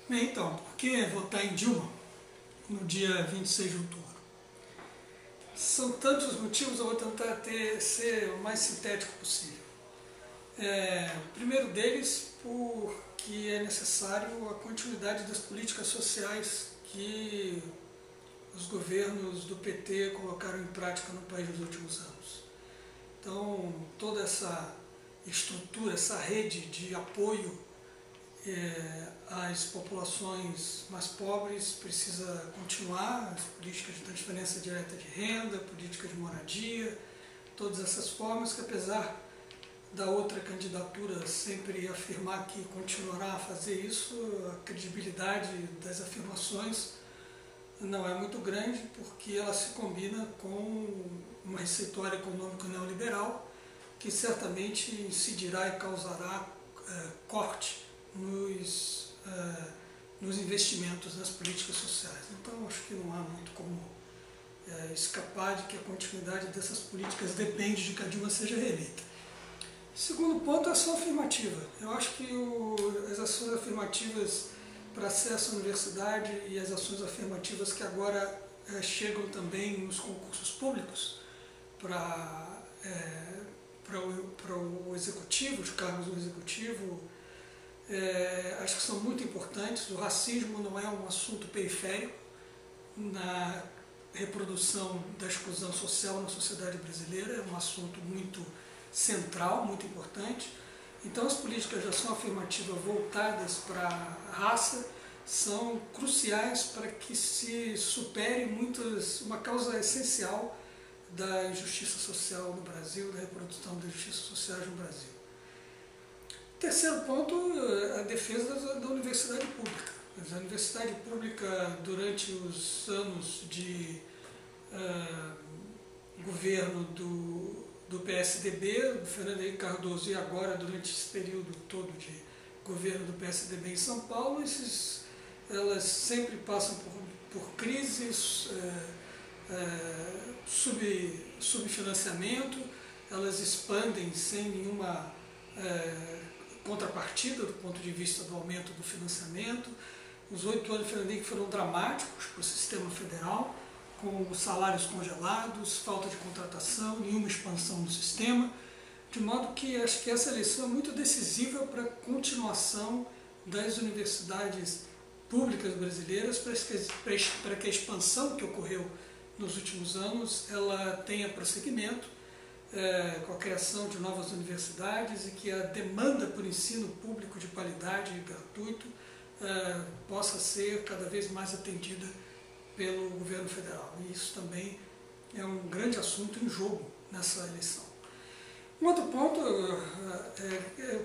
Bem, então, por que votar em Dilma no dia 26 de outubro? São tantos motivos, eu vou tentar ser o mais sintético possível. O primeiro deles, porque é necessário a continuidade das políticas sociais que os governos do PT colocaram em prática no país nos últimos anos. Então, toda essa estrutura, essa rede de apoio às populações mais pobres precisa continuar, as políticas de transferência direta de renda, política de moradia, todas essas formas que, apesar da outra candidatura sempre afirmar que continuará a fazer isso, a credibilidade das afirmações não é muito grande, porque ela se combina com uma receituária econômica neoliberal que certamente incidirá e causará corte nos investimentos nas políticas sociais. Então, acho que não há muito como escapar de que a continuidade dessas políticas depende de que a Dilma seja reeleita. Segundo ponto, a ação afirmativa. Eu acho que as ações afirmativas para acesso à universidade e as ações afirmativas que agora chegam também nos concursos públicos para o executivo, os cargos do executivo, acho que são muito importantes. O racismo não é um assunto periférico na reprodução da exclusão social na sociedade brasileira, é um assunto muito central, muito importante. Então, as políticas de ação afirmativa voltadas para a raça são cruciais para que se supere uma causa essencial da injustiça social no Brasil, da reprodução das injustiças sociais no Brasil. Terceiro ponto, a defesa da universidade pública. A universidade pública, durante os anos de governo do PSDB, do Fernando Henrique Cardoso, e agora durante esse período todo de governo do PSDB em São Paulo, elas sempre passam por crises, subfinanciamento, elas expandem sem nenhuma contrapartida do ponto de vista do aumento do financiamento. Os 8 anos de Fernando Henrique foram dramáticos para o sistema federal, com os salários congelados, falta de contratação, nenhuma expansão do sistema, de modo que acho que essa eleição é muito decisiva para a continuação das universidades públicas brasileiras, para que a expansão que ocorreu nos últimos anos ela tenha prosseguimento, com a criação de novas universidades, e que a demanda por ensino público de qualidade e gratuito possa ser cada vez mais atendida pelo governo federal. E isso também é um grande assunto em jogo nessa eleição. Um outro ponto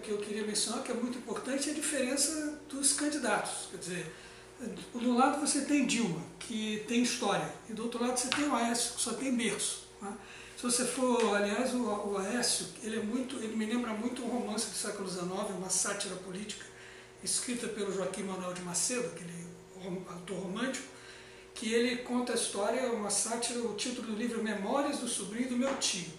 que eu queria mencionar, que é muito importante, é a diferença dos candidatos. Quer dizer, do lado você tem Dilma, que tem história, e do outro lado você tem o Aécio, que só tem berço. Né? Se você for, aliás, o Aécio, ele me lembra muito um romance do século XIX, uma sátira política, escrita pelo Joaquim Manuel de Macedo, aquele autor romântico, que ele conta a história, uma sátira, o título do livro é Memórias do Sobrinho do Meu Tio.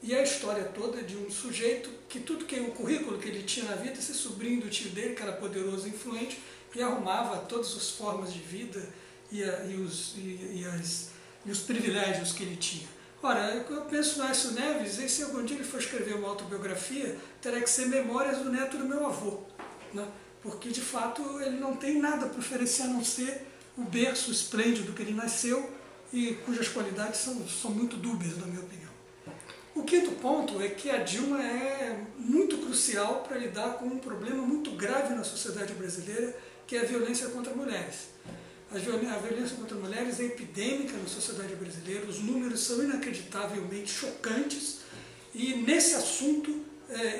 E a história toda de um sujeito que o currículo que ele tinha na vida é ser sobrinho do tio dele, que era poderoso e influente, e arrumava todas as formas de vida e os privilégios que ele tinha. Ora, eu penso no Aécio Neves, e se algum dia ele for escrever uma autobiografia, terá que ser Memórias do Neto do Meu Avô, né? Porque de fato ele não tem nada para oferecer a não ser o berço esplêndido que ele nasceu e cujas qualidades são muito dúbias, na minha opinião. O quinto ponto é que a Dilma é muito crucial para lidar com um problema muito grave na sociedade brasileira, que é a violência contra mulheres. A violência contra mulheres é epidêmica na sociedade brasileira, os números são inacreditavelmente chocantes, e nesse assunto,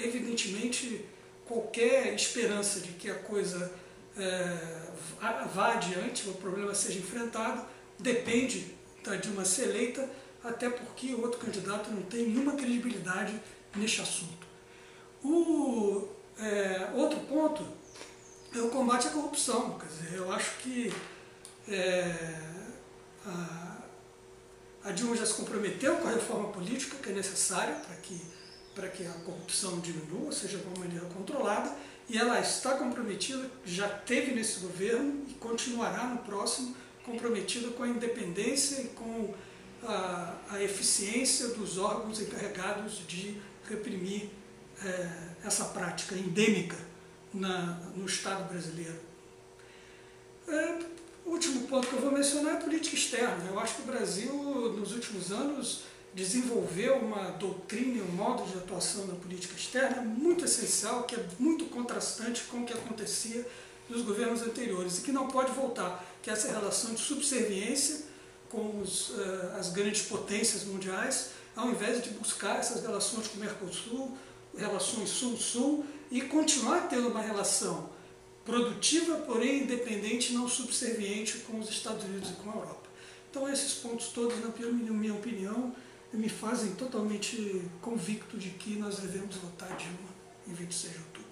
evidentemente, qualquer esperança de que a coisa vá adiante, o problema seja enfrentado, depende da Dilma ser eleita, até porque o outro candidato não tem nenhuma credibilidade neste assunto. Outro ponto é o combate à corrupção. Quer dizer, eu acho que a Dilma já se comprometeu com a reforma política que é necessária para que para que a corrupção diminua, seja de uma maneira controlada, e ela está comprometida, já teve nesse governo e continuará no próximo, comprometida com a independência e com a eficiência dos órgãos encarregados de reprimir essa prática endêmica no Estado brasileiro. O último ponto que eu vou mencionar é a política externa. Eu acho que o Brasil, nos últimos anos, desenvolveu uma doutrina e um modo de atuação na política externa muito essencial, que é muito contrastante com o que acontecia nos governos anteriores e que não pode voltar, que é essa relação de subserviência com as grandes potências mundiais, ao invés de buscar essas relações com o Mercosul, relações Sul-Sul, e continuar tendo uma relação produtiva, porém independente, não subserviente com os Estados Unidos e com a Europa. Então esses pontos todos, na minha opinião, me fazem totalmente convicto de que nós devemos votar Dilma em 26 de outubro.